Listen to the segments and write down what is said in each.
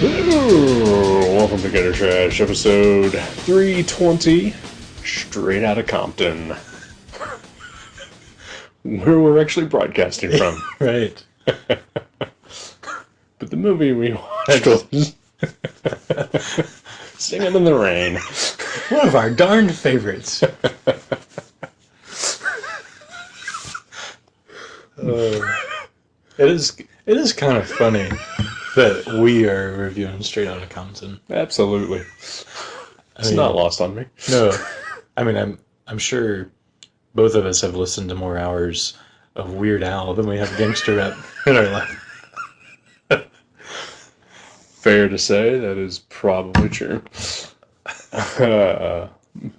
Ooh, welcome to Gutter Trash, episode 320, straight out of Compton, where we're actually broadcasting from. Right. But the movie we watched was Singing in the Rain. One of our darned favorites. It is kind of funny that we are reviewing Straight Outta Compton. Absolutely. It's not lost on me. No. I mean, I'm sure both of us have listened to more hours of Weird Al than we have gangster rap in our life. Fair to say, that is probably true.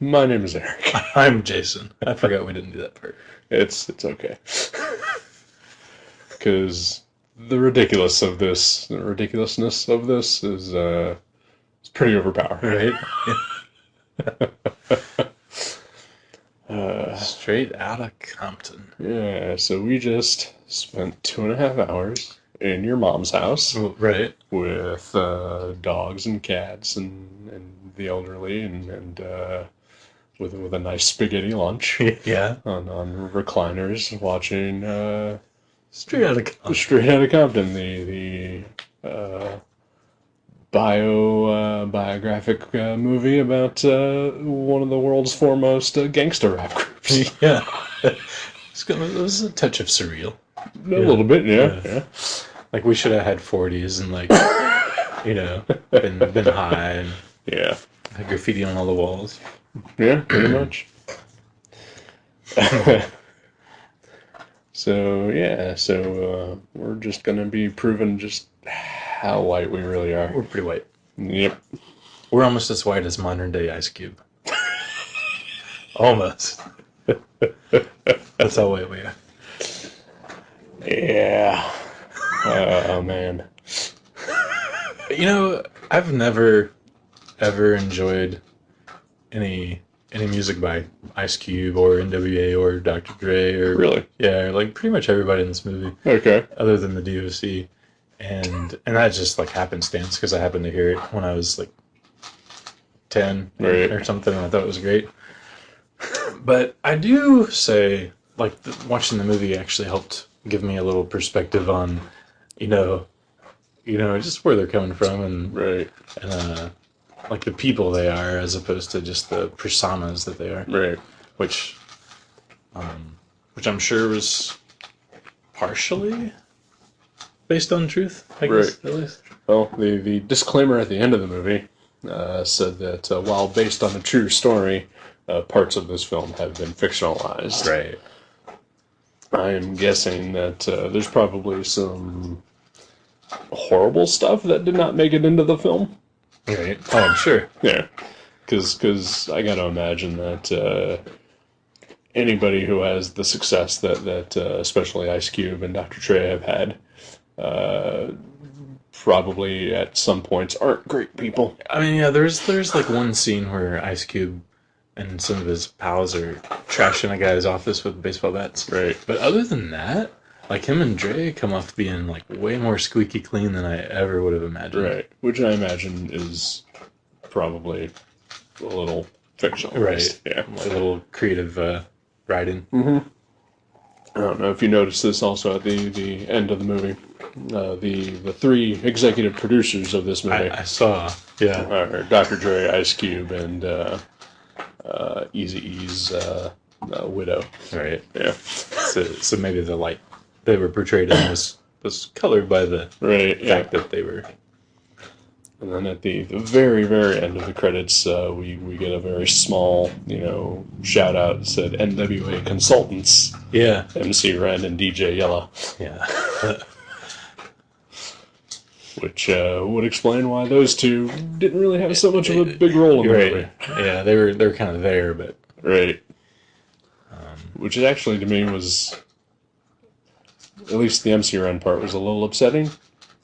My name is Eric. I'm Jason. I forgot we didn't do that part. It's okay. Because the ridiculousness of this is it's pretty overpowering. Right? Straight Outta Compton. Yeah, so we just spent 2.5 hours in your mom's house. Right. With dogs and cats and the elderly and with a nice spaghetti lunch. Yeah. On recliners watching Straight Outta Compton. Straight Outta Compton, the biographic movie about one of the world's foremost gangster rap groups. Yeah. It was a touch of surreal. A little bit, yeah. Like, we should have had 40s and, like, been high and had graffiti on all the walls. Yeah, pretty much. So we're just going to be proving just how white we really are. We're pretty white. Yep. We're almost as white as modern-day Ice Cube. Almost. That's how white we are. Yeah. Oh, man. I've never, ever enjoyed any music by Ice Cube or NWA or Dr. Dre or... Really? Yeah, like pretty much everybody in this movie. Okay. Other than the DOC. And that just like happenstance because I happened to hear it when I was like 10 or something, and I thought it was great. But I do say, like, watching the movie actually helped give me a little perspective on, just where they're coming from and like the people they are as opposed to just the personas that they are. Right. Which I'm sure was partially based on truth, I guess, at least. Well, the disclaimer at the end of the movie said that while based on a true story, parts of this film have been fictionalized. Right. I am guessing that there's probably some horrible stuff that did not make it into the film. Right. Oh, I'm sure. Yeah. Because I got to imagine that anybody who has the success that especially Ice Cube and Dr. Dre have had probably at some points aren't great people. I mean, yeah, there's like one scene where Ice Cube and some of his pals are trashing a guy's office with baseball bats. Right. But other than that, like, him and Dre come off being like way more squeaky clean than I ever would have imagined. Right. Which I imagine is probably a little fictional. Right. Yeah. Like a little creative writing. Mm-hmm. I don't know if you noticed this also at the end of the movie. The three executive producers of this movie. I saw. Yeah. Are Dr. Dre, Ice Cube, and Eazy-E's widow. Right. Yeah. So maybe the light they were portrayed in was colored by the fact that they were. And then at the very, very end of the credits, we get a very small, shout out that said NWA Consultants. Yeah. MC Ren and DJ Yella. Yeah. Which would explain why those two didn't really have so much of a big role in the movie. Yeah, they're kind of there, but... Right. Which actually, to me, was... At least the MC Ren part was a little upsetting.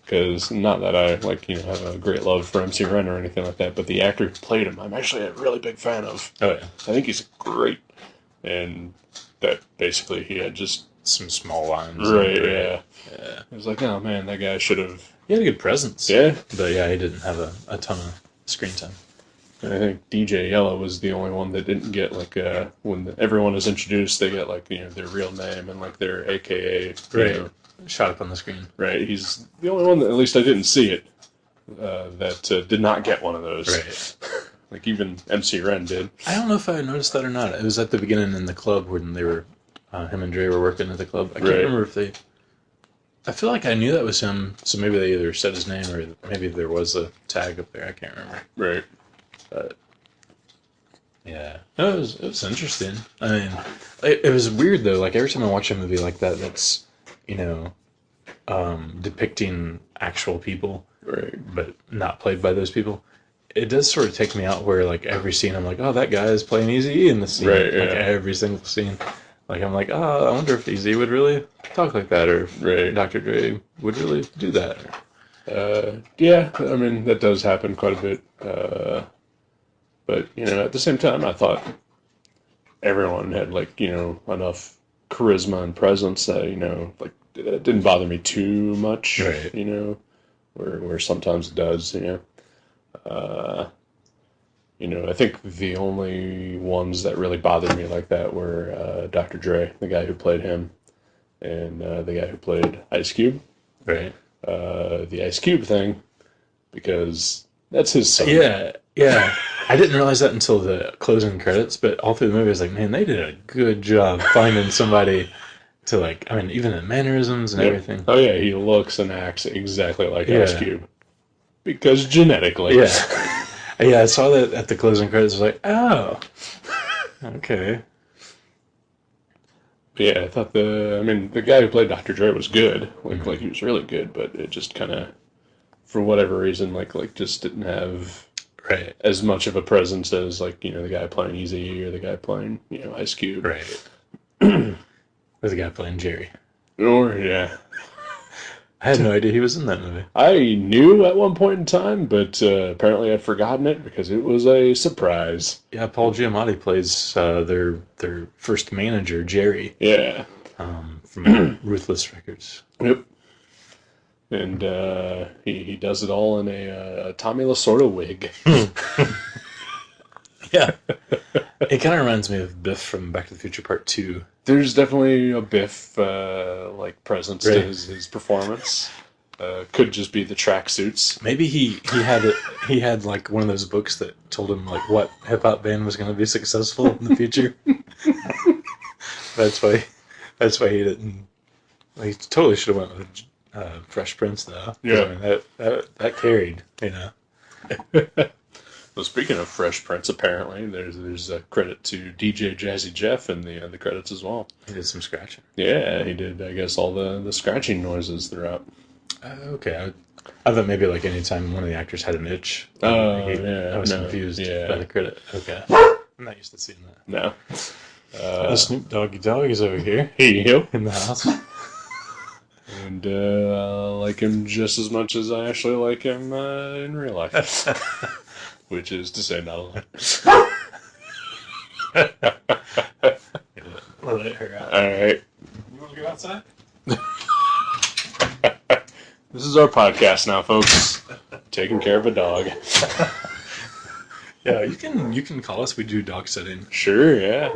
Because, not that I, have a great love for MC Ren or anything like that, but the actor who played him, I'm actually a really big fan of. Oh, yeah. I think he's great. And that basically he had just some small lines. Right, yeah. Yeah. It was like, oh man, that guy should have... He had a good presence. Yeah. But yeah, he didn't have a ton of screen time. I think DJ Yellow was the only one that didn't get, like, when everyone was introduced, they get, like, their real name and, like, their AKA. Right. Shot up on the screen. Right. He's the only one that, at least I didn't see it, that did not get one of those. Right. Like, even MC Ren did. I don't know if I noticed that or not. It was at the beginning in the club when they were, him and Dre were working at the club. I can't remember if they... I feel like I knew that was him, so maybe they either said his name or maybe there was a tag up there. I can't remember. Right. But yeah, no, it was interesting. I mean, it was weird though. Like every time I watch a movie like that, that's depicting actual people, right, but not played by those people. It does sort of take me out where like every scene I'm like, oh, that guy is playing Eazy-E in the scene. Right. Like Yeah. every single scene. Like I'm like, oh, I wonder if Eazy would really talk like that, or if Right. Dr. Dre would really do that. Yeah, I mean, that does happen quite a bit. But, at the same time, I thought everyone had, like, enough charisma and presence that, like, it didn't bother me too much, Right. Where sometimes it does, I think the only ones that really bothered me like that were Dr. Dre, the guy who played him, and the guy who played Ice Cube. Right. The Ice Cube thing, because that's his son. Yeah. I didn't realize that until the closing credits, but all through the movie I was like, man, they did a good job finding somebody to like, I mean, even the mannerisms and everything. Oh yeah, he looks and acts exactly like Ice Cube. Because genetically. Yeah. Yeah, I saw that at the closing credits. I was like, oh, okay. But yeah, I thought the guy who played Dr. Dre was good. Like he was really good, but it just kind of, for whatever reason, like just didn't have as much of a presence as like, the guy playing Eazy or the guy playing, Ice Cube. Right. Or the guy playing Jerry. Or, yeah. I had no idea he was in that movie. I knew at one point in time, but apparently I'd forgotten it because it was a surprise. Yeah, Paul Giamatti plays their first manager, Jerry. Yeah. From Ruthless Records. Yep. And he does it all in a Tommy Lasorda wig. Yeah. It kind of reminds me of Biff from Back to the Future Part 2. There's definitely a Biff presence to his performance. Could just be the tracksuits. Maybe he had like one of those books that told him like what hip hop band was going to be successful in the future. That's why he didn't. He totally should have went with Fresh Prince though. Yeah, I mean, that carried. Well, speaking of Fresh Prince, apparently there's a credit to DJ Jazzy Jeff in the credits as well. He did some scratching. Yeah, he did. I guess all the scratching noises throughout. Okay, I thought maybe like anytime one of the actors had an itch. Yeah, I was confused by the credit. Okay, I'm not used to seeing that. No. Snoop Doggy Dogg is over here. Hey, yo. In the house. And I like him just as much as I actually like him in real life. Which is to say not a lot. Let her out. Alright. You want to go outside? This is our podcast now, folks. Taking care of a dog. Yeah, you can call us. We do dog sitting. Sure, yeah.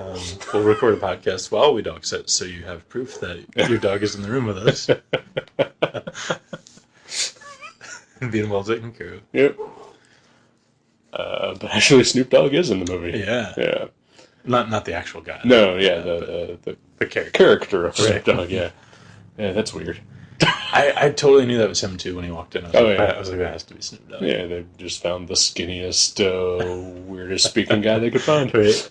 We'll record a podcast while we dog sit, so you have proof that your dog is in the room with us. And being well taken care of. Yep. But actually, Snoop Dogg is in the movie. Yeah. Yeah. Not the actual guy. No, yeah, the character of Snoop Dogg, yeah. Yeah, that's weird. I totally knew that was him, too, when he walked in. I was like, that has to be Snoop Dogg. Yeah, they just found the skinniest, weirdest speaking guy they could find. Right.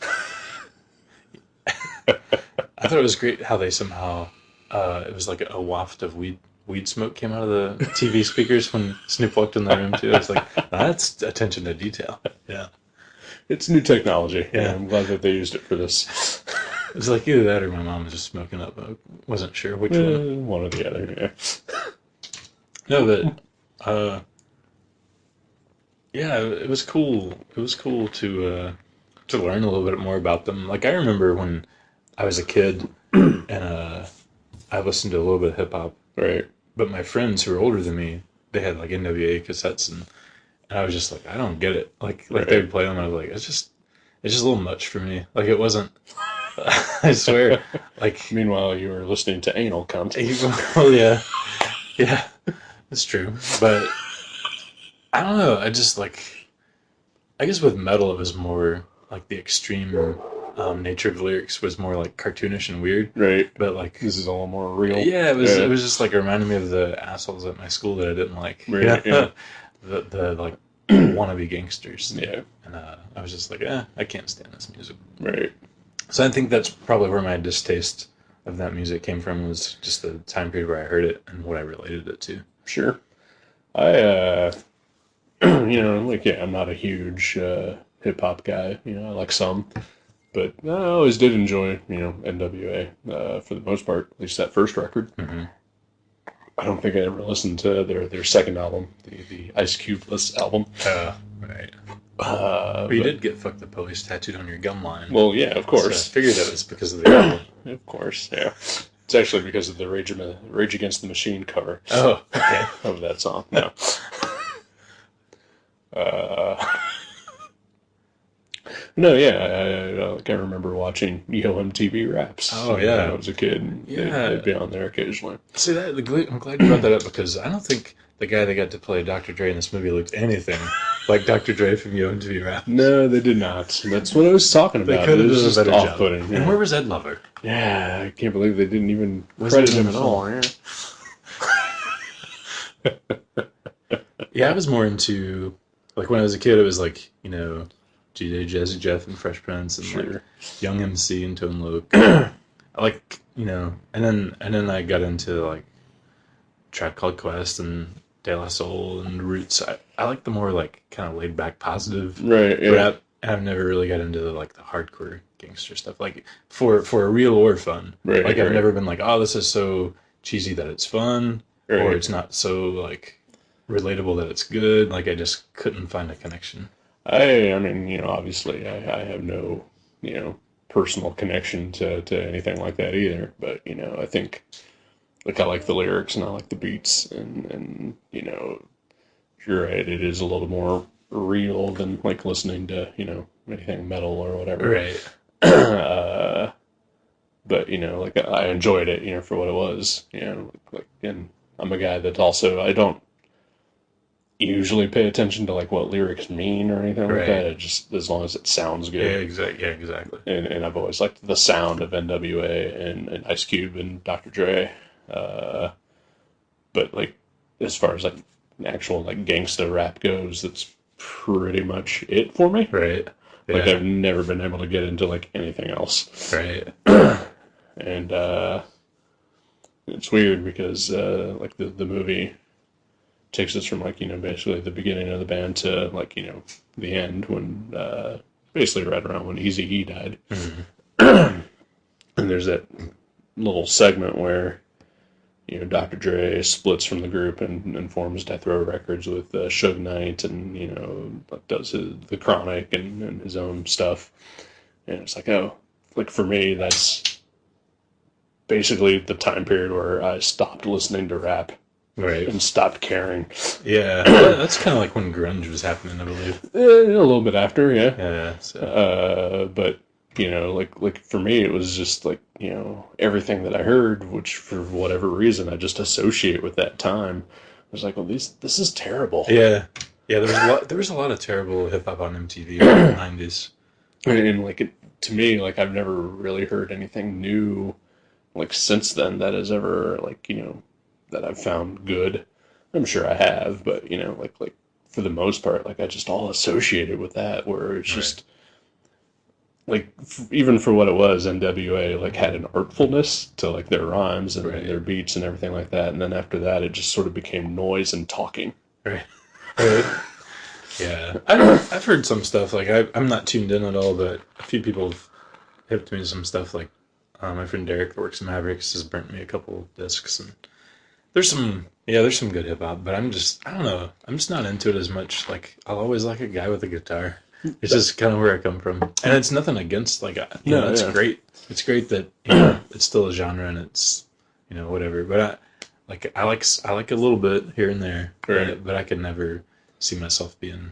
I thought it was great how they somehow, it was like a waft of weed smoke came out of the TV speakers when Snoop walked in the room, too. I was like, that's attention to detail. Yeah. It's new technology. Yeah. I'm glad that they used it for this. It was like either that or my mom was just smoking up. I wasn't sure which one. One or the other, yeah. No, but, yeah, it was cool. It was cool to learn a little bit more about them. Like, I remember when I was a kid and, I listened to a little bit of hip hop. Right. But my friends who were older than me, they had like NWA cassettes, and I was just like, I don't get it. Like they would play them, and I was like, it's just a little much for me. Like it wasn't. I swear. Like meanwhile, you were listening to anal cunt. Oh yeah, yeah, that's true. But I don't know. I just like. I guess with metal, it was more like the extreme nature of the lyrics was more like cartoonish and weird. Right. But like this is a little more real. Yeah, it was. Yeah. It was just like it reminded me of the assholes at my school that I didn't like. Right. Yeah. the like wannabe gangsters. Yeah. And I was just like, I can't stand this music. Right. So I think that's probably where my distaste of that music came from, was just the time period where I heard it and what I related it to. Sure. I I'm not a huge hip hop guy. I like some, but I always did enjoy NWA for the most part. At least that first record. Mm-hmm. I don't think I ever listened to their second album, the Ice Cube-less album. Right. But you did get "Fuck the Police" tattooed on your gum line. Well, yeah, of course. So I figured that was because of the album. Of course, yeah. It's actually because of the Rage Against the Machine cover. Oh, okay. Of that song. No. No, yeah, I remember watching MTV Raps. Oh, yeah. When I was a kid. Yeah. They'd be on there occasionally. See, I'm glad you brought that up, because I don't think the guy that got to play Dr. Dre in this movie looked anything like Dr. Dre from MTV Raps. No, they did not. That's what I was talking about. They could have done a better off-putting, job. Yeah. And where was Ed Lover? Yeah, I can't believe they didn't even credit him at all. Yeah, I was more into, like, when I was a kid, it was like, G.J. Jazzy Jeff and Fresh Prince, and like Young MC and Tone Loc. I like, and then I got into like Tribe Called Quest and De La Soul and Roots. I like the more like kind of laid back, positive rap. I've never really got into like the hardcore gangster stuff, like for real or fun. Right, like I've never been like, oh, this is so cheesy that it's fun, or it's not so like relatable that it's good. Like I just couldn't find a connection. I mean, obviously I have no, personal connection to anything like that either. But, I think, like, I like the lyrics and I like the beats, and you're right, it is a little more real than, like, listening to, anything metal or whatever. Right. But, like, I enjoyed it, for what it was, and I'm a guy that also, I don't usually pay attention to like what lyrics mean or anything like that. It just, as long as it sounds good. Yeah, exactly. And I've always liked the sound of NWA and Ice Cube and Dr. Dre. But like as far as like actual like gangsta rap goes, that's pretty much it for me. Right. Yeah. Like I've never been able to get into like anything else. Right. And it's weird because like the movie takes us from like basically the beginning of the band to like the end, when basically right around when Eazy-E died. Mm-hmm. And there's that little segment where Dr. Dre splits from the group and forms Death Row Records with Suge Knight, and does the Chronic and his own stuff. And it's like, oh, like for me that's basically the time period where I stopped listening to rap. Right. And stopped caring. Yeah. That's kind of like when grunge was happening, I believe. A little bit after, yeah. Yeah. So. But, like for me, it was just like, everything that I heard, which for whatever reason, I just associate with that time. I was like, well, this is terrible. Yeah. Yeah, there was a lot of terrible hip-hop on MTV in the 90s. And like, to me, like, I've never really heard anything new, like, since then that has ever, like, that I've found good. I'm sure I have, but like for the most part, like I just all associated with that, where it's just like even for what it was, NWA like had an artfulness to like their rhymes and their beats and everything like that, and then after that, it just sort of became noise and talking. Right. Yeah, I've heard some stuff. Like I'm not tuned in at all, but a few people have hipped me to some stuff. Like my friend Derek that works in Mavericks has burnt me a couple discs, and there's some good hip hop, but I don't know. I'm just not into it as much. Like, I'll always like a guy with a guitar. It's just kind of where I come from. And it's nothing against, like, it's great. It's great that, it's still a genre, and it's, whatever. But I like a little bit here and there, Right. but I could never see myself being,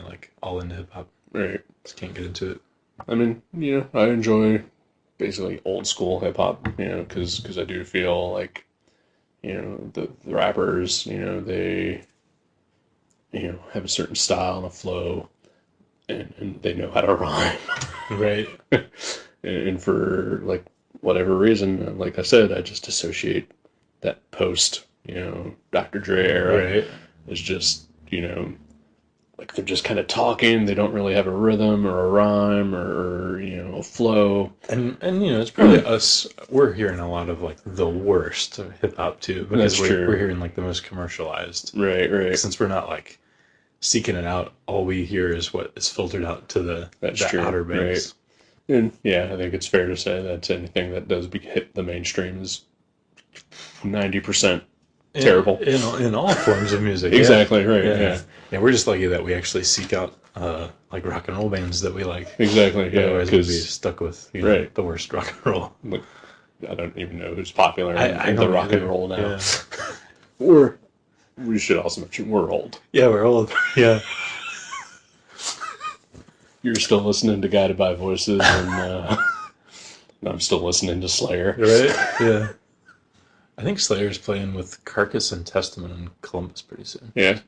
like all into hip hop. Right. Just can't get into it. I mean, I enjoy basically old school hip hop, because I do feel like, the rappers, they, have a certain style and a flow, and they know how to rhyme. Right. And for like whatever reason, like I said, I just associate that post, Dr. Dre era Right. is just, like they're just kind of talking. They don't really have a rhythm or a rhyme or a flow. And it's probably us. We're hearing a lot of like the worst hip hop too, because That's true. we're hearing like the most commercialized. Right. Since we're not like seeking it out, all we hear is what is filtered out to the outer banks. Right. And yeah, I think it's fair to say that anything that does hit the mainstream is 90% terrible. In all forms of music. Exactly, right, yeah. Yeah, we're just lucky that we actually seek out like rock and roll bands that we like. Exactly, yeah. Otherwise we'd be stuck with right. the worst rock and roll. Look, I don't even know who's popular in the rock and roll now. Yeah. Or we should also mention we're old. Yeah, we're old. Yeah. You're still listening to Guided by Voices, and I'm still listening to Slayer. Right? Yeah. I think Slayer's playing with Carcass and Testament in Columbus pretty soon. Yeah.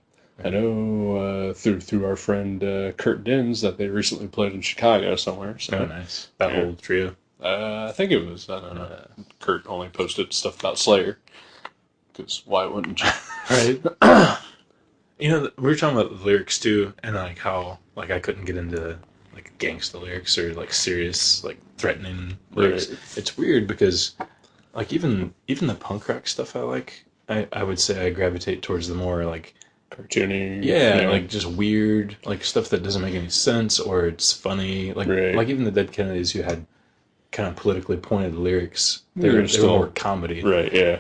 I know through our friend Kurt Dins that they recently played in Chicago somewhere. So. Oh, nice. That whole trio. I think it was, I don't know. Kurt only posted stuff about Slayer. Because why wouldn't you? Right. We were talking about the lyrics too, and like how like I couldn't get into like gangsta lyrics or like serious like threatening lyrics. Right. It's weird because like even the punk rock stuff I would say I gravitate towards the more like cartoony. Yeah, like just weird like stuff that doesn't make any sense or it's funny. Like like even the Dead Kennedys who had kind of politically pointed lyrics. They were more comedy. Right, yeah.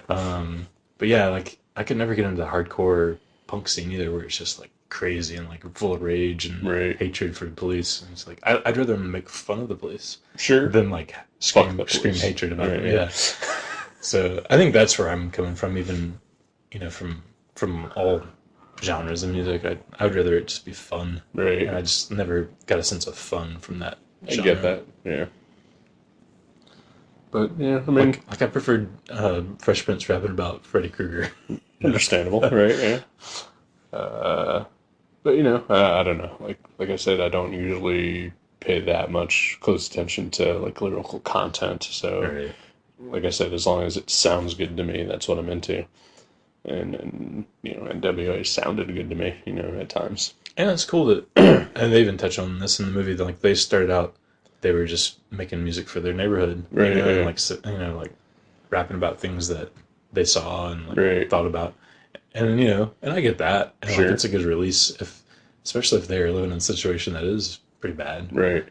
But yeah, like I could never get into the hardcore punk scene either, where it's just like crazy and like full of rage and hatred for the police. And it's like I'd rather make fun of the police, than like scream hatred about them. Yeah. So I think that's where I'm coming from. Even from all genres of music, I'd rather it just be fun. Right. And I just never got a sense of fun from that. I get that. Yeah. But yeah, I mean, like I preferred Fresh Prince rapping about Freddy Krueger. Understandable, right? Yeah. But I don't know. Like I said, I don't usually pay that much close attention to like lyrical content. So, like I said, as long as it sounds good to me, that's what I'm into. And NWA sounded good to me, at times. And it's cool that, and they even touch on this in the movie. That like they started out, they were just making music for their neighborhood, and like rapping about things that they saw and like thought about, and and I get that. And like, it's a good release, especially if they're living in a situation that is pretty bad, right?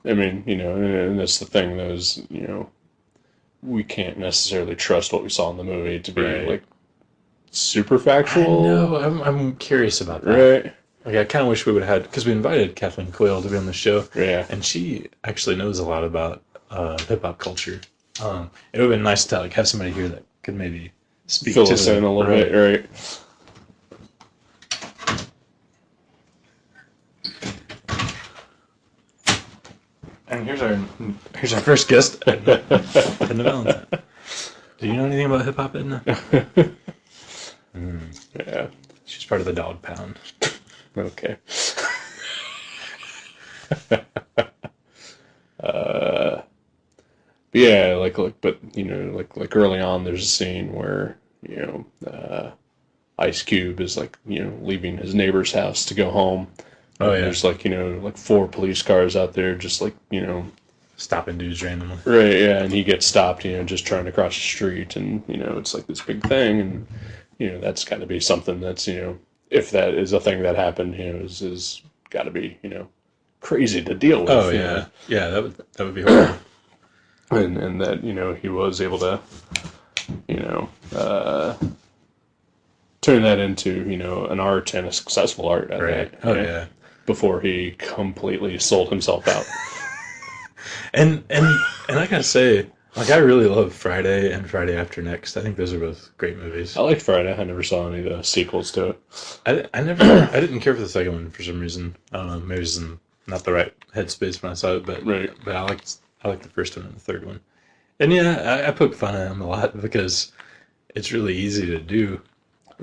I mean, and that's the thing. Those, we can't necessarily trust what we saw in the movie to be like super factual. No, I'm curious about that. Right. Like I kind of wish we would have had, because we invited Kathleen Quayle to be on the show, and she actually knows a lot about hip hop culture. It would have been nice to like have somebody here that could maybe speak fill us in a little bit, right? And here's our first guest, Edna Valentine. Do you know anything about hip hop, Edna? Yeah, she's part of the Dog Pound. Okay. Yeah, but early on, there's a scene where Ice Cube is leaving his neighbor's house to go home. Oh yeah. There's 4 police cars out there, just stopping dudes randomly. Right. Yeah, and he gets stopped, just trying to cross the street, and it's like this big thing, and that's got to be something that's if that is a thing that happened, is got to be crazy to deal with. Oh yeah, yeah, that would be horrible. And that he was able to turn that into an art and a successful art at that. Oh yeah. Before he completely sold himself out. and I gotta say, Like, I really love Friday and Friday After Next. I think those are both great movies. I liked Friday. I never saw any of the sequels to it. I didn't care for the second one for some reason. I don't know. Maybe it was in not the right headspace when I saw it, but Right. but I liked the first one and the third one. And yeah, I poke fun at him a lot because it's really easy to do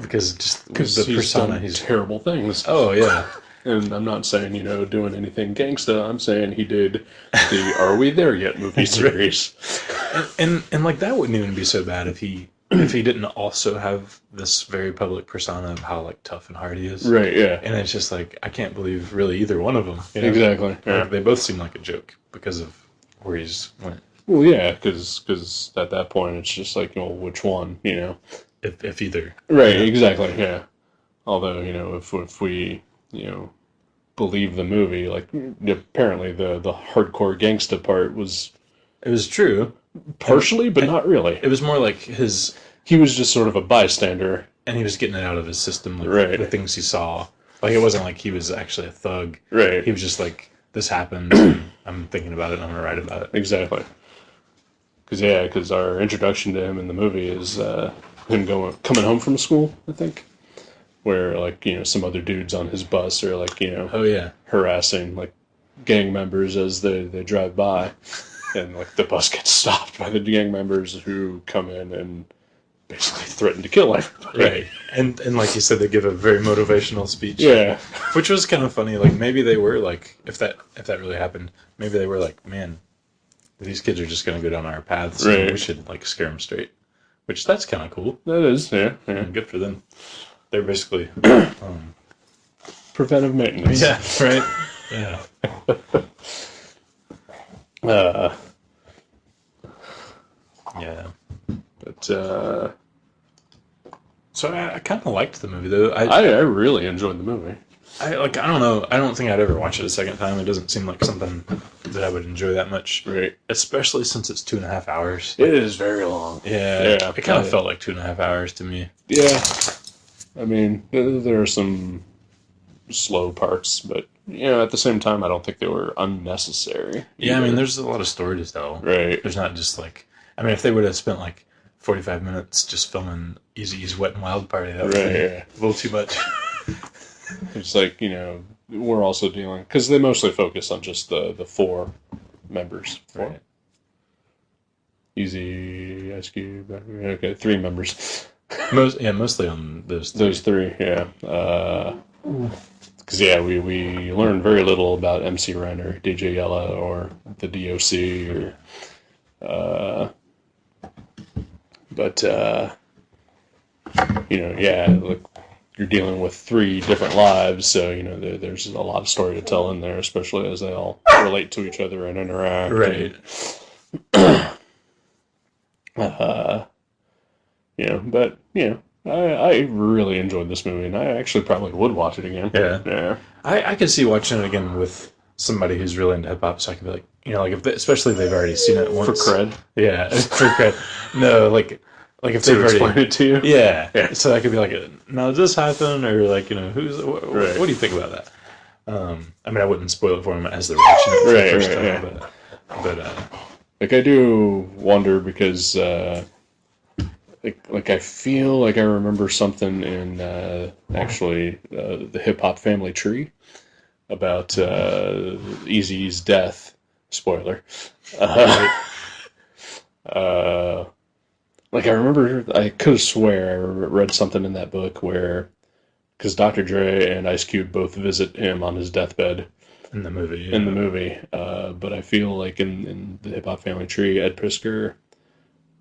because just the persona he's terrible things. Oh yeah. And I'm not saying, doing anything gangsta. I'm saying he did the Are We There Yet movie series. And like that wouldn't even be so bad if he didn't also have this very public persona of how like tough and hard he is. Right, yeah. And it's just like I can't believe really either one of them. Exactly. Yeah. Like, they both seem like a joke because of where he's went. Well, yeah, because at that point it's just like, which one, If either. Right, exactly, yeah. Although, if we, believe the movie, like, apparently the hardcore gangsta part was... It was true. Partially, but not really. It was more like his... He was just sort of a bystander. And he was getting it out of his system, like right. the things he saw. Like, it wasn't like he was actually a thug. Right. He was just like, this happened, and I'm thinking about it, and I'm going to write about it. Exactly. Because our introduction to him in the movie is him coming home from school, I think. Where, like, some other dudes on his bus are, like, oh, yeah. harassing, like, gang members as they drive by. And, like, the bus gets stopped by the gang members who come in and basically threaten to kill everybody. Right. And like you said, they give a very motivational speech. Yeah. Which was kind of funny. Like, maybe they were, like, if that really happened, maybe they were like, man, these kids are just going to go down our paths. Right. And we should, like, scare them straight. Which, that's kind of cool. That is, yeah. And good for them. They're basically... preventive maintenance. Yeah, right? Yeah. Yeah. But, so I kind of liked the movie, though. I really enjoyed the movie. I don't know. I don't think I'd ever watch it a second time. It doesn't seem like something that I would enjoy that much. Right. Especially since it's 2.5 hours. It is very long. Yeah. It kind of felt like 2.5 hours to me. Yeah. I mean, there are some slow parts, but, at the same time, I don't think they were unnecessary. Yeah, I mean, there's a lot of story to tell. Right. There's not just like... I mean, if they would have spent like 45 minutes just filming Eazy-E's Wet and Wild Party, that would be a little too much. It's like, we're also dealing... Because they mostly focus on just the four members. Right. Easy, Ice Cube, okay, 3 members. Mostly on those three. Those 3, yeah. Because, we learned very little about MC Ren or DJ Yella or the DOC or... But, look, you're dealing with 3 different lives, so, there's a lot of story to tell in there, especially as they all relate to each other and interact. Right. I really enjoyed this movie, and I actually probably would watch it again. Yeah. I could see watching it again with somebody who's really into hip-hop, so I could be like, especially if they've already seen it once. For cred? Yeah, for cred. No, like if they've already explain it to you? Yeah. So I could be like, now does this happen? Or like, what do you think about that? I mean, I wouldn't spoil it for them as they're watching it for the first time, but like, I do wonder because, like I feel like I remember something in, actually, the Hip-Hop Family Tree about Eazy-E's death. Spoiler. Like, I remember, I could swear I read something in that book where, because Dr. Dre and Ice Cube both visit him on his deathbed. In the movie. Yeah. In the movie. But I feel like in the Hip Hop Family Tree, Ed Prisker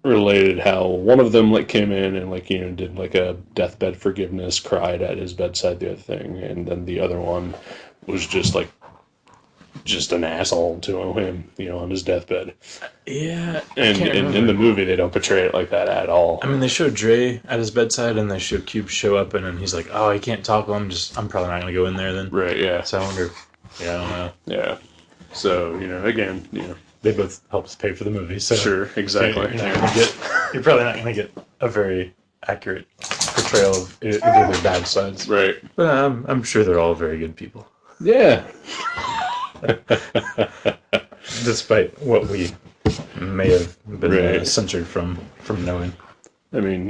related how one of them, like, came in and, like, did, like, a deathbed forgiveness, cried at his bedside, the other thing, and then the other one was just, like, just an asshole to him, on his deathbed. Yeah. And in the movie, they don't portray it like that at all. I mean, they show Dre at his bedside, and they show Cube show up, and then he's like, "Oh, he can't talk. I'm probably not going to go in there then." Right. Yeah. So I wonder. Yeah, I don't know. Yeah. So again, they both help us pay for the movie. So sure, exactly. You're probably not going to get a very accurate portrayal of either their bad sides. Right. But I'm sure they're all very good people. Yeah. Despite what we think. may have been censored from knowing. I mean,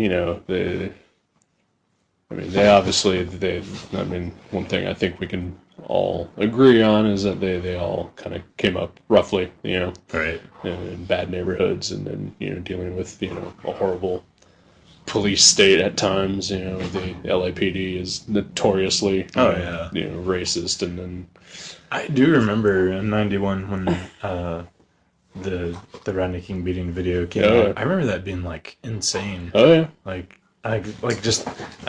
they obviously, one thing I think we can all agree on is that they all kind of came up roughly, Right. in bad neighborhoods, and then, dealing with, a horrible police state at times. The LAPD is notoriously, racist, and then... I do remember in '91 when the Rodney King beating video came out. Yeah. I remember that being like insane. Oh yeah, I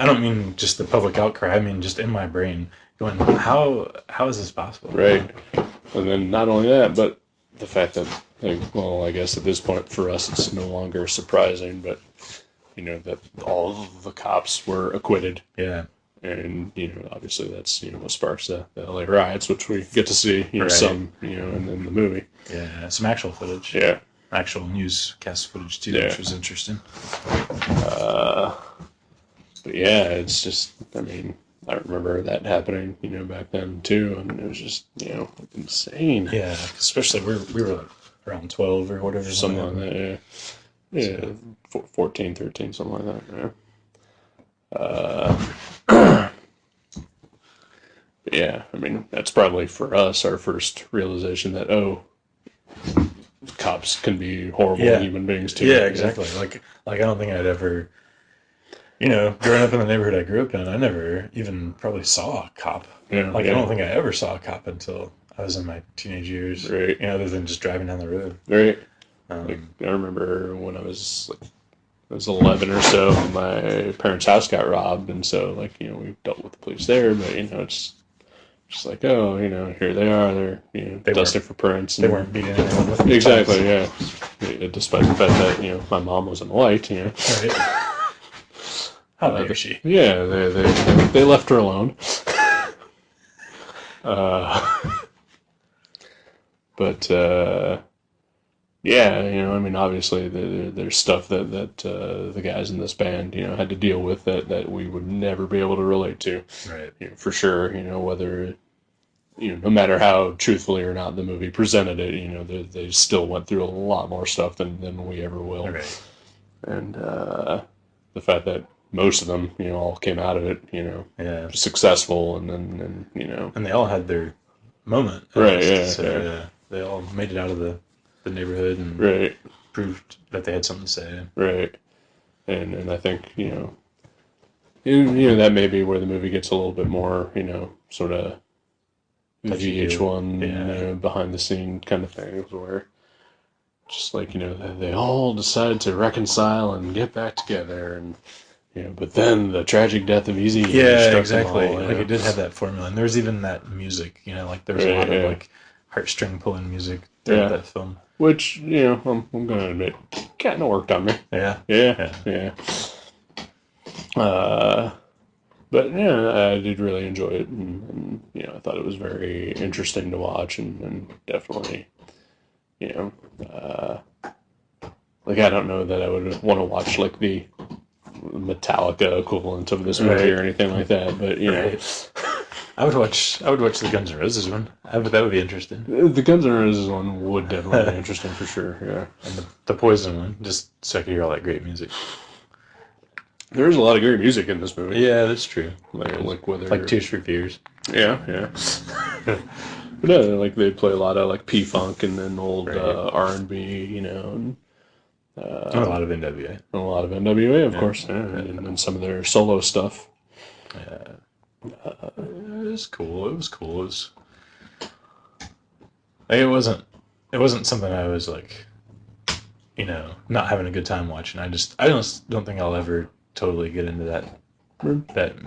don't mean just the public outcry. I mean just in my brain going, how is this possible? right. And then not only that, but the fact that, I guess at this point for us it's no longer surprising, but that all of the cops were acquitted. Yeah. And, obviously that's, what sparks the LA riots, which we get to see, some, in the movie. Yeah, some actual footage. Yeah. Actual newscast footage, too, which was interesting. But yeah, it's just, I remember that happening, back then, too, and it was just, insane. Yeah, especially we were like around 12 or whatever. Something like that, yeah. Yeah, 14, 13, something like that, yeah. Yeah, that's probably for us our first realization that, cops can be horrible human beings too. Yeah, exactly. Like I don't think I'd ever, growing up in the neighborhood I grew up in, I never even probably saw a cop. Yeah, I don't think I ever saw a cop until I was in my teenage years. Right. Other than just driving down the road. Right. I remember when I was 11 or so, my parents' house got robbed, and so we dealt with the police there, but it's just like, here they are, they're dusting for prints. They weren't beating anyone with them. Exactly, yeah. Despite the fact that, my mom wasn't white, Right. How dare she? Yeah, they left her alone. But, yeah, obviously there's stuff that the guys in this band, had to deal with that we would never be able to relate to. Right. For sure, whether, no matter how truthfully or not the movie presented it, they still went through a lot more stuff than we ever will. Right. And the fact that most of them, all came out of it, successful, and then, And they all had their moment. Right, they all made it out of the neighborhood and proved that they had something to say. Right. And I think, that may be where the movie gets a little bit more, sort of VH1, behind the scene kind of things, where just they all decided to reconcile and get back together, and but then the tragic death of Easy. Yeah, exactly. It did have that formula, and there was even that music. There was a lot of heartstring pulling music throughout that film. Which, I'm going to admit, kind of worked on me. Yeah. Yeah. But, I did really enjoy it. And I thought it was very interesting to watch. And definitely, I don't know that I would want to watch, the Metallica equivalent of this movie or anything like that. But, I would watch the Guns N' Roses one. That would be interesting. The Guns N' Roses one would definitely be interesting for sure. Yeah, and the Poison one, just so I could hear all that great music. There's a lot of great music in this movie. Yeah, that's true. Like Tears for Fears. Yeah. But no, they play a lot of P-Funk and then old R&B, and a lot of NWA. And a lot of NWA, of course, and some of their solo stuff. It was cool. It wasn't something I was not having a good time watching. I just don't think I'll ever totally get into that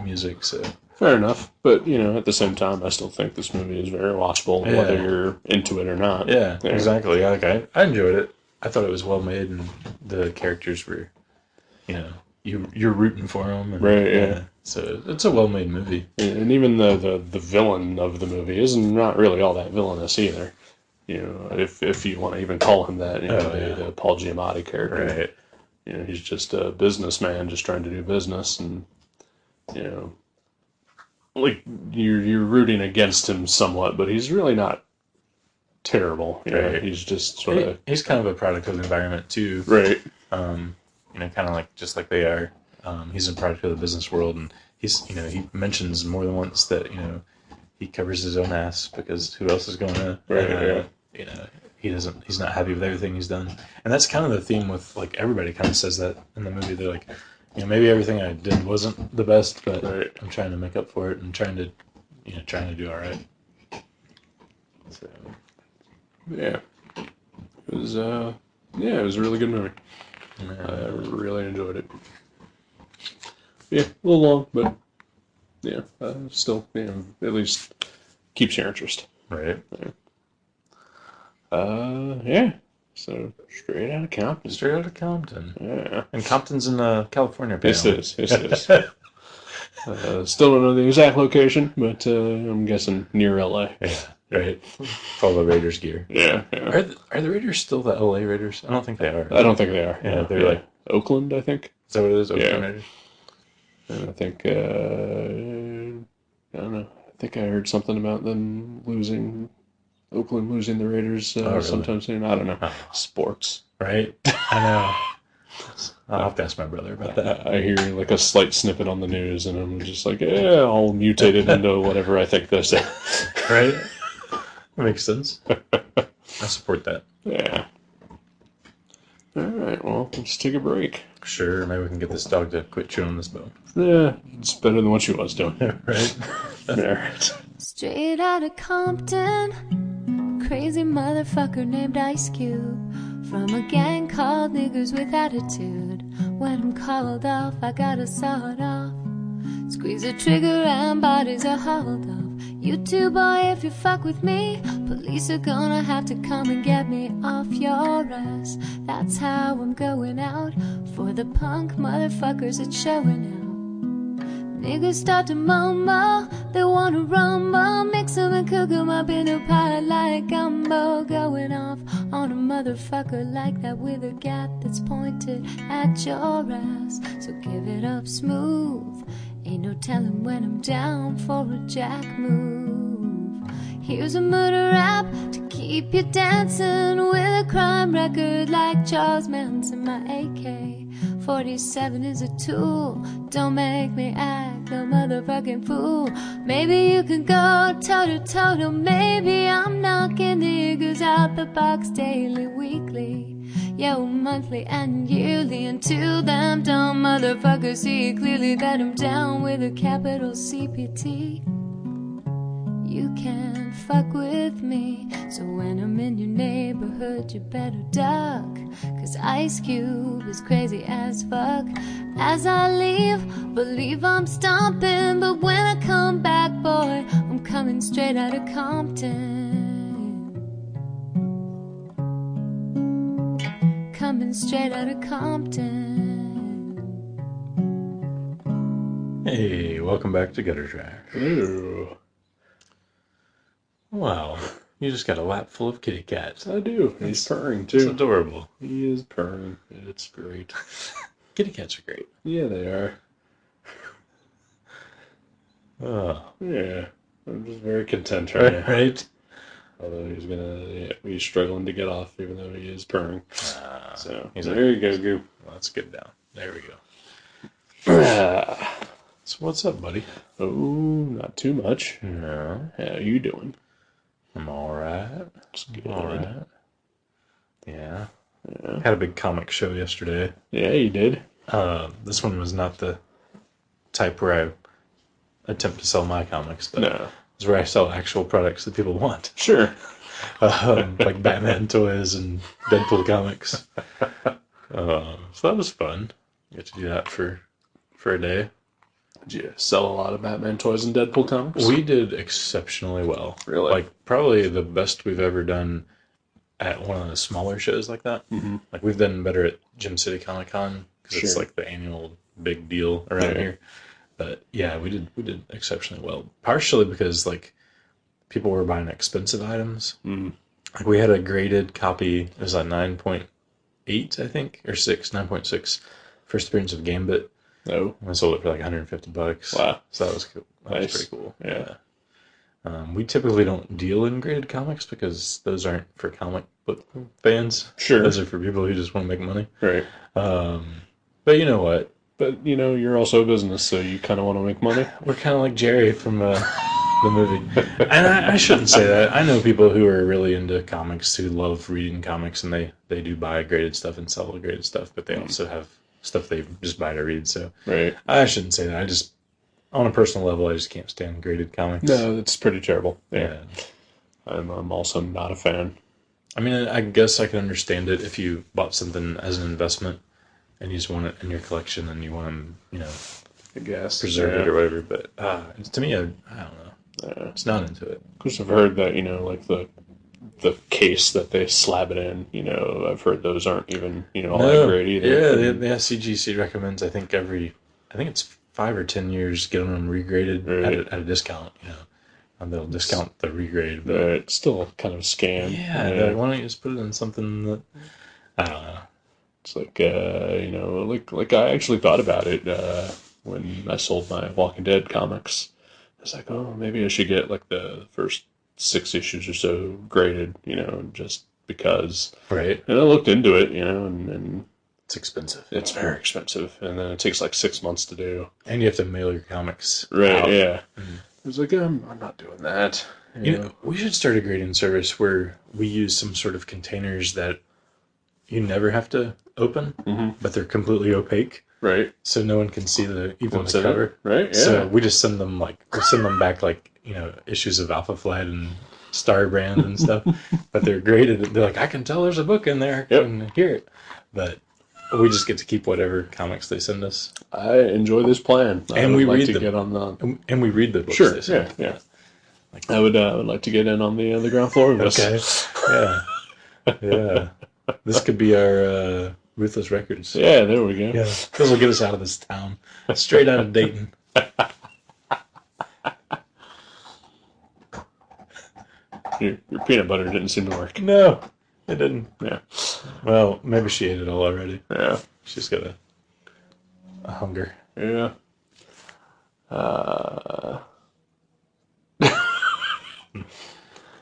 music. So fair enough, but at the same time, I still think this movie is very watchable, whether you're into it or not. Yeah. Exactly. Yeah, I enjoyed it. I thought it was well made, and the characters were, you're rooting for them. And, right. Yeah. So it's a well-made movie. And even the villain of the movie is not really all that villainous either. If you want to even call him that, the Paul Giamatti character. Right. He's just a businessman just trying to do business, and you're rooting against him somewhat, but he's really not terrible. Yeah, Right. he's just sort of... He's kind of a product of the environment, too. Right. Kind of like, just like they are. He's a product of the business world, and he's, he mentions more than once that, he covers his own ass because who else is going to... Right, he's not happy with everything he's done. And that's kind of the theme with, like, everybody kind of says that in the movie. They're like, maybe everything I did wasn't the best, but I'm trying to make up for it and trying to do all right. So, yeah. It was a really good movie. I really enjoyed it. Yeah, a little long, but yeah, still, at least keeps your interest. Right. Yeah. So, Straight Outta Compton. Straight Outta Compton. Yeah. And Compton's in California, apparently. Yes, it is. Still don't know the exact location, but I'm guessing near LA. Yeah, right. All the Raiders gear. Yeah. Are the Raiders still the LA Raiders? I don't think they are. I don't think they are. Yeah, they're like Oakland, I think. Is that what it is? Oakland Raiders? And I think, I don't know. I think I heard something about them Oakland losing the Raiders really? sometime soon. I don't know. Oh. Sports. Right? I know. I'll have to ask my brother about that. I hear like a slight snippet on the news, and I'm just like, yeah, I'll mutate it into whatever I think this is. Right? That makes sense. I support that. Yeah. All right, well, let's take a break. Sure, maybe we can get this dog to quit chewing on this bone. Yeah, it's better than what she was doing. Right? Yeah. Straight outta Compton, crazy motherfucker named Ice Cube, from a gang called Niggers with Attitude. When I'm called off, I gotta saw it off. Squeeze the trigger and bodies are hauled off. You too, boy, if you fuck with me, police are gonna have to come and get me off your ass. That's how I'm going out. For the punk motherfuckers, it's showing out. Niggas start to mumble, they wanna rumble, mix 'em and cook 'em up in a pot like gumbo. Going off on a motherfucker like that with a gat that's pointed at your ass. So give it up smooth, ain't no telling when I'm down for a jack move. Here's a murder rap to keep you dancing, with a crime record like Charles Manson. My AK-47 is a tool, don't make me act no motherfucking fool. Maybe you can go toe-to-toe, maybe I'm knocking niggas out the box daily, weekly, yo, monthly and yearly. Until them dumb motherfuckers see clearly that I'm down with a capital CPT. You can't fuck with me, so when I'm in your neighborhood you better duck, 'cause Ice Cube is crazy as fuck. As I leave, believe I'm stomping, but when I come back, boy, I'm coming straight out of Compton. Coming straight out of Compton. Hey, welcome back to Gutter Trash. Ew. Wow, you just got a lap full of kitty cats. I do. He's purring, It's too. adorable. He is purring. It's great. Kitty cats are great. Yeah, they are. Oh, Yeah. I'm just very content right now. right? Although he's he's struggling to get off, even though he is purring. So, he's there you go, Goop. Well, let's get down. There we go. Ah. So what's up, buddy? Oh, not too much. No, How you doing? I'm all right. It's good. All right. Yeah. Had a big comic show yesterday. Yeah, you did. This one was not the type where I attempt to sell my comics, but No. it's where I sell actual products that people want. Sure. Like Batman toys and Deadpool comics. So that was fun. Get to do that for a day. Did you sell a lot of Batman toys and Deadpool comics? We did exceptionally well. Really? Like, probably the best we've ever done at one of the smaller shows like that. Mm-hmm. Like, we've done better at Gym City Comic Con, because it's Sure. like the annual big deal around here. But yeah, we did exceptionally well. Partially because, like, people were buying expensive items. Mm. Like, we had a graded copy, it was a 9.8, I think, or 9.6, first appearance of Gambit. Oh. I sold it for like $150. Wow. So that was cool. That Nice. was pretty cool. Yeah. We typically don't deal in graded comics because those aren't for comic book fans. Sure. Those are for people who just want to make money. Right. But you know what? But, you're also a business, so you kind of want to make money. We're kind of like Jerry from the movie. And I shouldn't say that. I know people who are really into comics, who love reading comics, and they do buy graded stuff and sell the graded stuff, but they also have stuff they just buy to read. So Right. I shouldn't say that. On a personal level, I just can't stand graded comics. No, it's pretty terrible. Yeah. I'm also not a fan. I mean, I guess I can understand it if you bought something as an investment and you just want it in your collection and you want to, I guess. preserve it or whatever. But to me, I don't know. Yeah. It's not into it. Of course, I've heard that, like the case that they slab it in, I've heard those aren't even, all that great either. Yeah, the SCGC recommends, I think it's 5 or 10 years getting them regraded at a discount, and they'll discount the regrade. But it's still kind of a scam. Yeah, why don't you just put it in something that, I don't know. It's like, like I actually thought about it when I sold my Walking Dead comics. I was like, oh, maybe I should get like the first 6 issues or so graded, just because. Right. And I looked into it, and it's expensive. It's very expensive, and then it takes like 6 months to do. And you have to mail your comics. Right, out. Yeah. Mm-hmm. I was like, I'm not doing that. We should start a grading service where we use some sort of containers that you never have to open, but they're completely opaque. Right. So no one can see the What's cover. It? Right, yeah. So we just send them back issues of Alpha Flight and Star Brand and stuff. But they're graded. They're like, I can tell there's a book in there. I can hear it. But we just get to keep whatever comics they send us. I enjoy this plan. And we read them. Get on the... And we read the books. Sure, they send. Yeah. I would like to get in on the ground floor of this. Okay. Yeah. This could be our Ruthless Records. Yeah, there we go. Yeah. This will get us out of this town. Straight out of Dayton. Your peanut butter didn't seem to work. No, it didn't. Yeah. Well, maybe she ate it all already. Yeah. She's got a hunger. Yeah.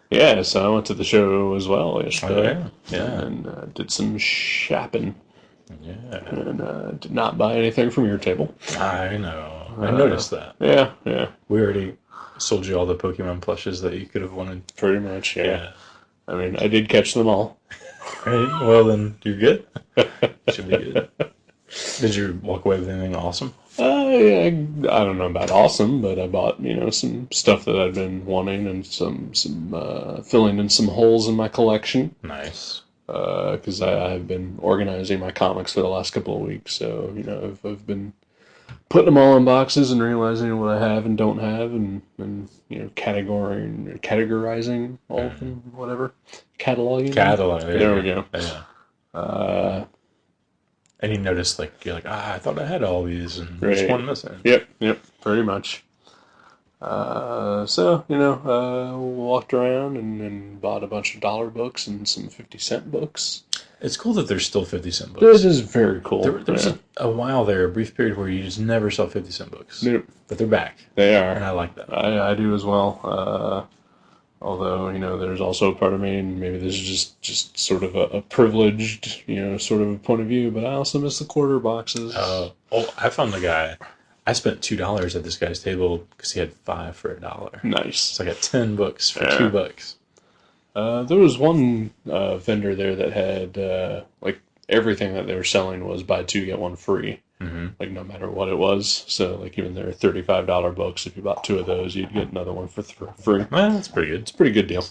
Yeah, so I went to the show as well yesterday. Oh, yeah. And did some shopping. Yeah. And did not buy anything from your table. I know. I noticed that. Yeah. We already sold you all the Pokemon plushes that you could have wanted. Pretty much, yeah. I mean, I did catch them all. Right. Well, then you're good. Should be good. Did you walk away with anything awesome? Yeah, I don't know about awesome, but I bought, some stuff that I'd been wanting and some filling in some holes in my collection. Nice. Because I've been organizing my comics for the last couple of weeks, so, I've been putting them all in boxes and realizing what I have and don't have and categorizing all of them, whatever. Cataloging. There we go. Yeah. And you notice, you're like, I thought I had all these, and there's one missing. Yep, pretty much. So, walked around and bought a bunch of dollar books and some 50-cent books. It's cool that there's still 50-cent books. This is very cool. There was a while there, a brief period, where you just never saw 50-cent books. Nope. But they're back. They are. And I like that. I do as well. Although, there's also a part of me, and maybe this is just sort of a privileged, sort of a point of view, but I also miss the quarter boxes. I found the guy. I spent $2 at this guy's table because he had 5 for $1. Nice. So I got 10 books for $2. There was one vendor there that had, everything that they were selling was buy 2, get 1 free. Mm-hmm. No matter what it was. So, even their $35 books, if you bought 2 of those, you'd get another one for free. Well, that's pretty good. It's a pretty good deal.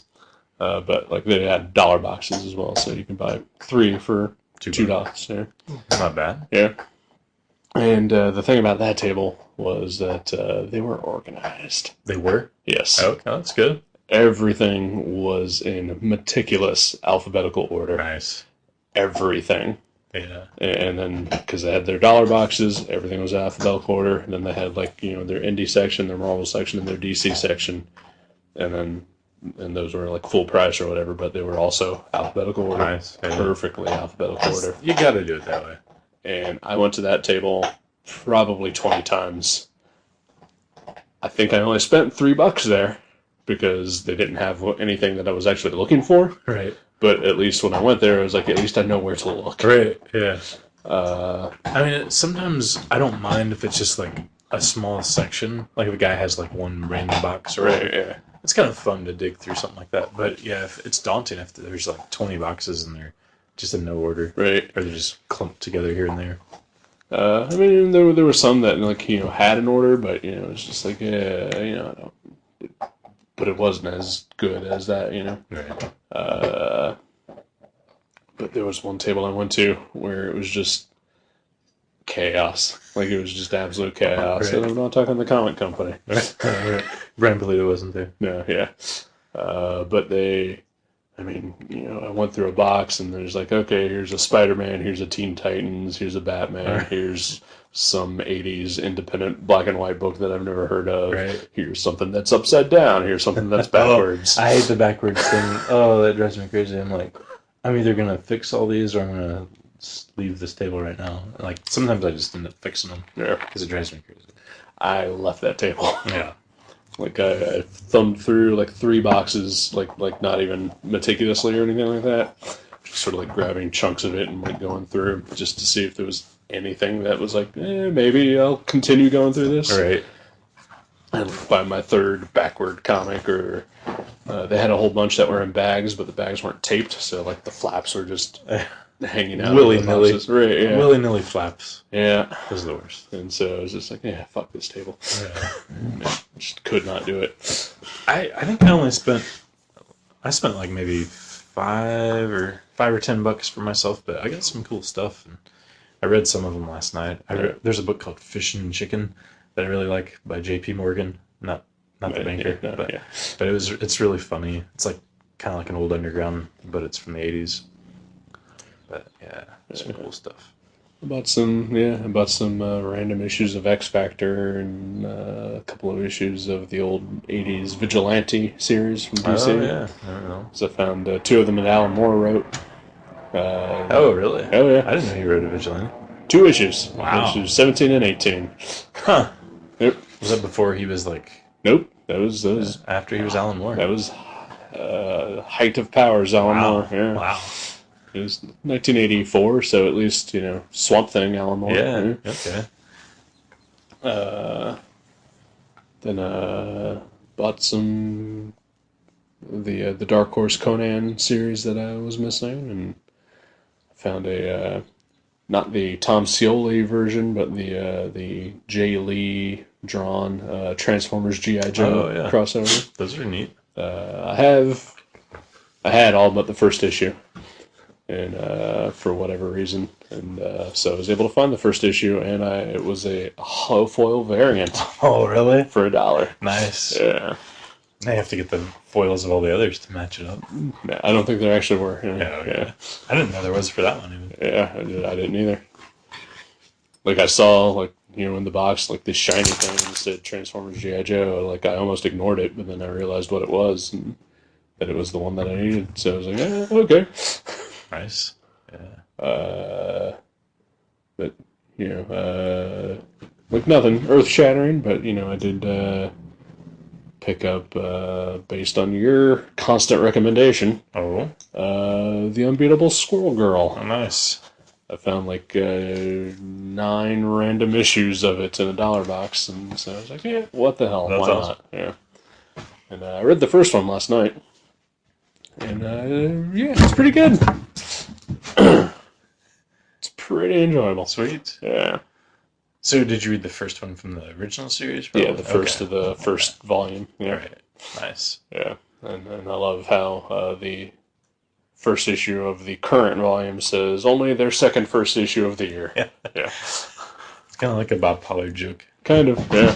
But, they had dollar boxes as well, so you can buy 3 for $2. Yeah. Not bad. Yeah. And the thing about that table was that they were organized. They were? Yes. Okay, that's good. Everything was in meticulous alphabetical order. Nice. Everything. Yeah. And then, because they had their dollar boxes, everything was alphabetical order. And then they had, their indie section, their Marvel section, and their DC section. And those were, full price or whatever, but they were also alphabetical order. Nice. Yeah. Perfectly alphabetical order. You got to do it that way. And I went to that table probably 20 times. I think I only spent $3 there. because they didn't have anything that I was actually looking for. Right. But at least when I went there, I was like, at least I know where to look. Right, yeah. I mean, sometimes I don't mind if it's just, like, a small section. Like, if a guy has, like, one random box or right, yeah. It's kind of fun to dig through something like that. But, yeah, if it's daunting if there's, like, 20 boxes and they're just in no order. Right. Or they're just clumped together here and there. I mean, there were some that, like, you know, had an order, but, you know, it's just like, yeah, you know, I don't... But it wasn't as good as that, you know? Right. But there was one table I went to where it was just chaos. Like, it was just absolute chaos. Right. And I'm not talking the comic company. Right. Brian Polito wasn't there. No, yeah. But I mean, you know, I went through a box and there's like, okay, here's a Spider-Man, here's a Teen Titans, here's a Batman, right. Here's some 80s independent black and white book that I've never heard of. Right. Here's something that's upside down. Here's something that's backwards. I hate the backwards thing. Oh, that drives me crazy. I'm like, I'm either going to fix all these or I'm going to leave this table right now. Like, sometimes I just end up fixing them. Yeah. Because it drives me crazy. I left that table. Yeah. Like, I thumbed through, like, 3 boxes, like not even meticulously or anything like that. Just sort of, like, grabbing chunks of it and, like, going through just to see if there was anything that was like, maybe I'll continue going through this. Right. And by my third backward comic, or they had a whole bunch that were in bags, but the bags weren't taped, so, like, the flaps were just hanging out. Willy-nilly. Right, yeah. Willy-nilly flaps. Yeah. Those are the worst. And so I was just like, yeah, fuck this table. Yeah. Just could not do it. I think I spent like maybe $5 or $10 for myself, but I got some cool stuff, and I read some of them last night. There's a book called Fish and Chicken that I really like by J.P. Morgan, not the banker, but it's really funny. It's like kind of like an old underground, but it's from the 80s. But yeah, some cool stuff. About some random issues of X Factor and a couple of issues of the old 80s Vigilante series from DC. Oh, yeah. I don't know. So I found 2 of them that Alan Moore wrote. Oh, really? Oh, yeah. I didn't know he wrote a Vigilante. 2 issues. Wow. Issues 17 and 18. Huh. Yep. Was that before he was like... Nope. That was after he was Alan Moore. That was height of powers, Alan Moore. Yeah. Wow. It was 1984, so at least, you know, Swamp Thing, Alan Moore. Yeah, okay. Then bought some the Dark Horse Conan series that I was missing, and found a not the Tom Scioli version, but the Jay Lee drawn Transformers G.I. Joe crossover. Those are neat. I had all but the first issue. And for whatever reason, and so I was able to find the first issue, and it was a hollow foil variant. Oh, really? For $1. Nice. Yeah. They have to get the foils of all the others to match it up. Yeah, I don't think there actually were. Yeah. I didn't know there was for that one even. Yeah, I didn't either. Like, I saw, like, you know, in the box, like, this shiny thing that said Transformers G.I. Joe. Like, I almost ignored it, but then I realized what it was, and that it was the one that I needed. So I was like, okay. Nice. Yeah. But, you know, like nothing earth-shattering, but, you know, I did pick up, based on your constant recommendation, The Unbeatable Squirrel Girl. Oh, nice. I found like 9 random issues of it in a $1 box, and so I was like, yeah, what the hell? That's why awesome. not? Yeah. And I read the first one last night, and yeah, it's pretty good. It's pretty enjoyable. Sweet. Yeah. So did you read the first one from the original series? Probably? Yeah, the first of the first volume. Yeah. All right. Nice. Yeah, and I love how the first issue of the current volume says only their first issue of the year. Yeah. Yeah. It's kind of like a Bob Pollard joke. Kind of, yeah.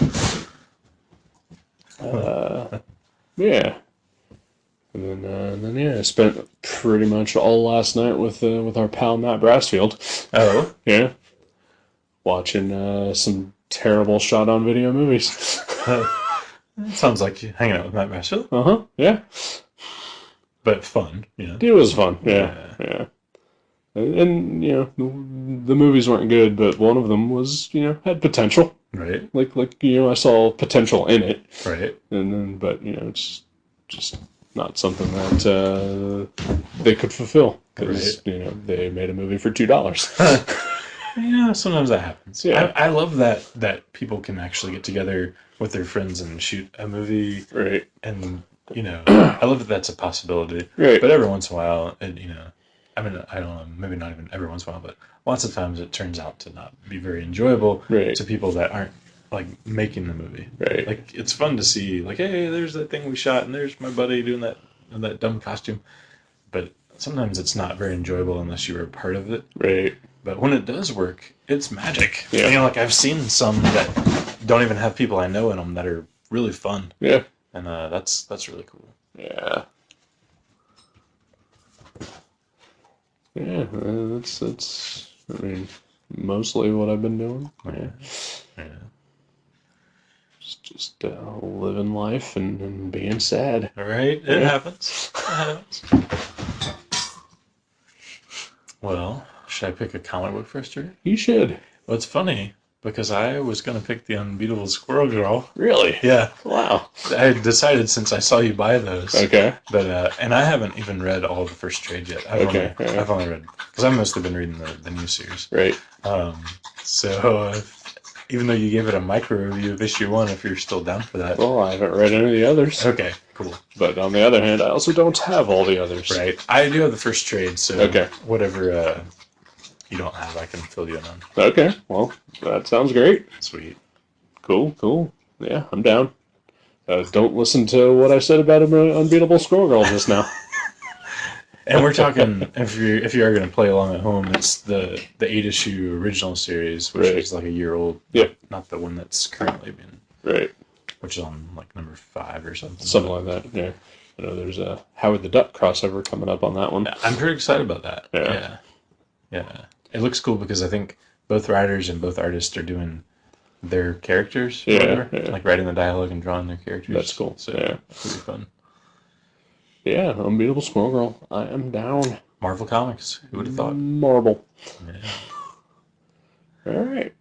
Yeah. And then yeah, I spent pretty much all last night with our pal Matt Brassfield. Oh? Yeah. Watching some terrible shot-on-video movies. It sounds like you hanging out with Matt Brassfield. Uh-huh, yeah. But fun, yeah. It was fun, yeah. And you know, the movies weren't good, but one of them was, you know, had potential. Right. Like you know, I saw potential in it. Right. And then, but you know, it's just not something that they could fulfill because they made a movie for $2. Yeah, sometimes that happens. Yeah. I love that people can actually get together with their friends and shoot a movie. Right. And, I love that that's a possibility. Right. But every once in a while, I mean, I don't know, maybe not even every once in a while, but lots of times it turns out to not be very enjoyable to people that aren't, like, making the movie. Right. Like, it's fun to see, like, hey, there's that thing we shot, and there's my buddy doing that in that dumb costume. But sometimes it's not very enjoyable unless you were a part of it. Right. But when it does work, it's magic. Yeah. Like I've seen some that don't even have people I know in them that are really fun. Yeah. And that's really cool. Yeah. Yeah, that's I mean, mostly what I've been doing. Yeah. Just living life and being sad. All right, it happens. It happens. Well, should I pick a comic book first, or? You should. Well, it's funny because I was going to pick the Unbeatable Squirrel Girl. Really? Yeah. Wow. I decided since I saw you buy those. Okay. But and I haven't even read all the first trade yet. I've only read because I've mostly been reading the new series. Right. So even though you gave it a micro review of issue 1, if you're still down for that. Well, I haven't read any of the others. Okay, cool. But on the other hand, I also don't have all the others. Right. I do have the first trade, so whatever you don't have, I can fill you in on. Okay. Well, that sounds great. Sweet. Cool. Yeah, I'm down. Don't listen to what I said about an Unbeatable Squirrel Girl just now. And we're talking, if you are going to play along at home, it's the 8-issue original series, which is like a year old. Yep. Not the one that's currently being. Right. Which is on like number 5 or something. Something like that, yeah. I know there's a Howard the Duck crossover coming up on that one. I'm pretty excited about that. Yeah. It looks cool because I think both writers and both artists are doing their characters. Yeah. Like writing the dialogue and drawing their characters. That's cool. So it'll be fun. Yeah, Unbeatable Squirrel Girl. I am down. Marvel Comics. Who would have thought? Marble. Yeah. All right.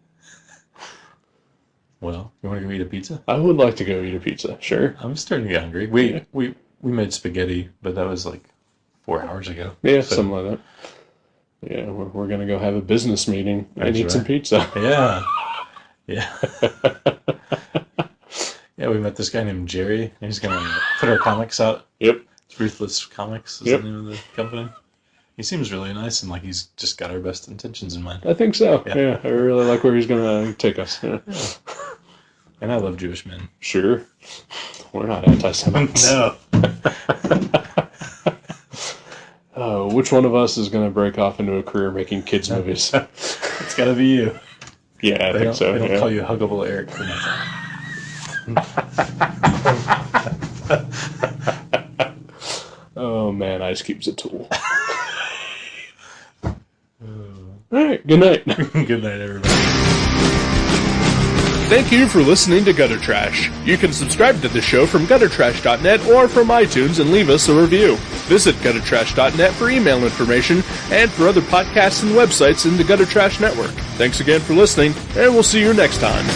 Well, you want to go eat a pizza? I would like to go eat a pizza. Sure. I'm starting to get hungry. We made spaghetti, but that was like 4 hours ago. Yeah, something like that. Yeah, we're gonna go have a business meeting and eat some pizza. Yeah. Yeah, we met this guy named Jerry, and he's gonna put our comics out. Yep. It's Ruthless Comics is the name of the company. He seems really nice, and like he's just got our best intentions in mind. I think so. Yeah, I really like where he's gonna take us. Yeah. And I love Jewish men. Sure. We're not anti-Semites. No. Which one of us is going to break off into a career making kids movies? It's got to be you. Yeah, I think so. They don't call you Huggable Eric for nothing. Oh, man, Ice Cube's a tool. All right, good night. Good night, everybody. Thank you for listening to Gutter Trash. You can subscribe to the show from guttertrash.net or from iTunes and leave us a review. Visit guttertrash.net for email information and for other podcasts and websites in the Gutter Trash Network. Thanks again for listening, and we'll see you next time.